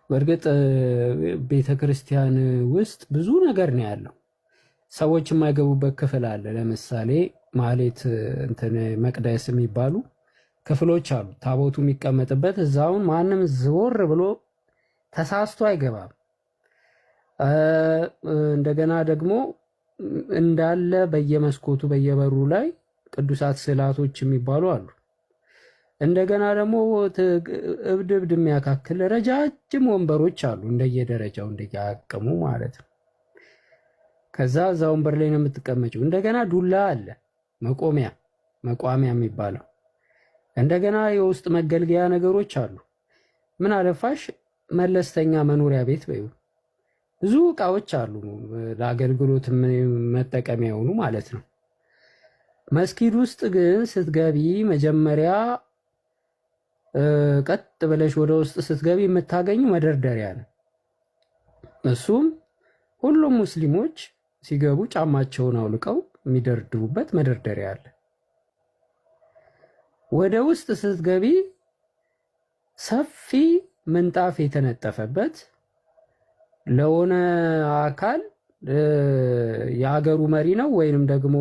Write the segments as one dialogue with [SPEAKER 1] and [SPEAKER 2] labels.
[SPEAKER 1] በእርግጥ ቤተክርስቲያን ውስጥ ብዙ ነገር ነው ያለው። ሰዎች የማይገቡበት ክፍል አለ። ለምሳሌ ማህሌት እንትን መቅደስ የሚባሉ ክፍሎች አሉ። ታቦቱ የሚቀመጥበት እዛውን ማንም ዝወር ብሎ ተሳስቶ አይገባም። እንደገና ደግሞ እንዳለ በየመስኮቱ በየበሩ ላይ ቅዱሳት ስዕላቶች የሚባሉ አሉ። እንደገና ደግሞ እብድ እብድ የሚያካክል ረጃጅም ወንበሮች አሉ፣ እንደየደረጃው እንደየአቅሙ ማለት ነው። ከዛ እዛ ወንበር ላይ ነው የምትቀመጪው። እንደገና ዱላ አለ፣ መቋሚያ የሚባለው። እንደገና የውስጥ መገልገያ ነገሮች አሉ። ምን አለፋሽ መለስተኛ መኖሪያ ቤት በይው፣ ብዙ እቃዎች አሉ ለአገልግሎት መጠቀሚያ የሆኑ ማለት ነው። መስጊድ ውስጥ ግን ስትገቢ መጀመሪያ ቀጥ ብለሽ ወደ ውስጥ ስትገቢ የምታገኙ መደርደሪያ ነው። እሱም ሁሉም ሙስሊሞች ሲገቡ ጫማቸውን አውልቀው የሚደርድሩበት መደርደሪያ አለ። ወደ ውስጥ ስትገቢ ሰፊ ምንጣፍ የተነጠፈበት ለሆነ አካል የሀገሩ መሪ ነው ወይንም ደግሞ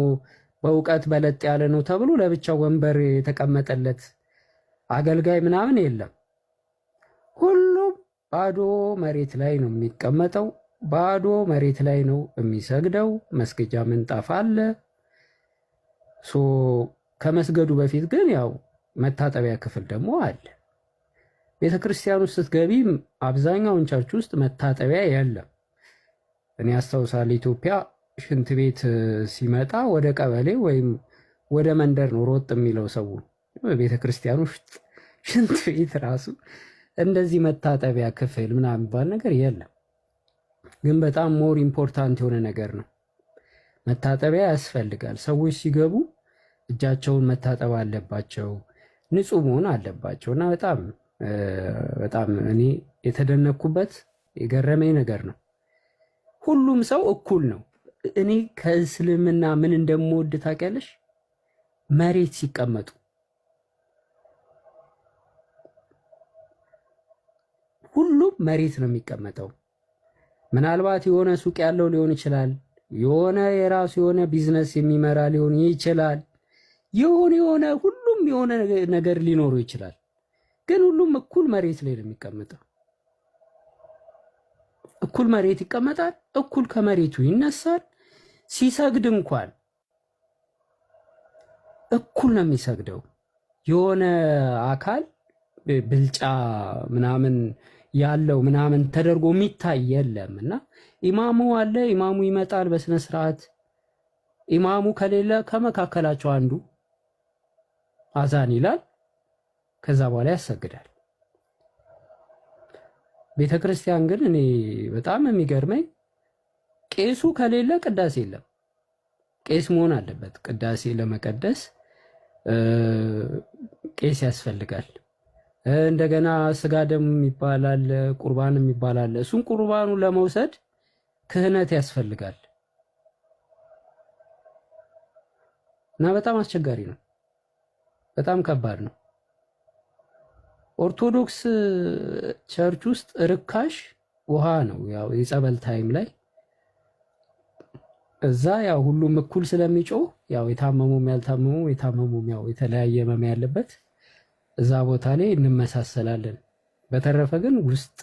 [SPEAKER 1] በእውቀት በለጥ ያለ ነው ተብሎ ለብቻው ወንበር የተቀመጠለት አገልጋይ ምናምን የለም። ሁሉም ባዶ መሬት ላይ ነው የሚቀመጠው፣ ባዶ መሬት ላይ ነው የሚሰግደው። መስገጃ ምንጣፍ አለ። ከመስገዱ በፊት ግን ያው መታጠቢያ ክፍል ደግሞ አለ። ቤተ ክርስቲያን ውስጥ ስትገቢ አብዛኛውን ቸርች ውስጥ መታጠቢያ የለም። እኔ አስታውሳለሁ ኢትዮጵያ ሽንት ቤት ሲመጣ ወደ ቀበሌ ወይም ወደ መንደር ነው ሮጥ የሚለው ሰው። ቤተ ክርስቲያን ውስጥ ሽንት ቤት ራሱ እንደዚህ መታጠቢያ ክፍል ምናምን የሚባል ነገር የለም። ግን በጣም ሞር ኢምፖርታንት የሆነ ነገር ነው። መታጠቢያ ያስፈልጋል። ሰዎች ሲገቡ እጃቸውን መታጠብ አለባቸው፣ ንጹህ መሆን አለባቸው። እና በጣም እኔ የተደነኩበት የገረመኝ ነገር ነው። ሁሉም ሰው እኩል ነው። እኔ ከእስልምና ምን እንደምወድ ታውቂያለሽ? መሬት ሲቀመጡ ሁሉም መሬት ነው የሚቀመጠው። ምናልባት የሆነ ሱቅ ያለው ሊሆን ይችላል፣ የሆነ የራሱ የሆነ ቢዝነስ የሚመራ ሊሆን ይችላል፣ የሆነ ሁሉም የሆነ ነገር ሊኖሩ ይችላል። ግን ሁሉም እኩል መሬት ላይ ነው የሚቀመጠው። እኩል መሬት ይቀመጣል፣ እኩል ከመሬቱ ይነሳል። ሲሰግድ እንኳን እኩል ነው የሚሰግደው። የሆነ አካል ብልጫ ምናምን ያለው ምናምን ተደርጎ የሚታይ የለም። እና ኢማሙ አለ፣ ኢማሙ ይመጣል በስነ ስርዓት። ኢማሙ ከሌለ ከመካከላቸው አንዱ አዛን ይላል፣ ከዛ በኋላ ያሰግዳል። ቤተ ክርስቲያን ግን እኔ በጣም የሚገርመኝ ቄሱ ከሌለ ቅዳሴ የለም። ቄስ መሆን አለበት ቅዳሴ ለመቀደስ ቄስ ያስፈልጋል። እንደገና ስጋ ደም ይባላል፣ ቁርባን ይባላል። እሱን ቁርባኑ ለመውሰድ ክህነት ያስፈልጋል እና በጣም አስቸጋሪ ነው። በጣም ከባድ ነው። ኦርቶዶክስ ቸርች ውስጥ ርካሽ ውሃ ነው። ያው የጸበል ታይም ላይ እዛ ያው ሁሉም እኩል ስለሚጮህ ያው የታመሙም ያልታመሙም የታመሙም ያው የተለያየ ህመም ያለበት እዛ ቦታ ላይ እንመሳሰላለን። በተረፈ ግን ውስጥ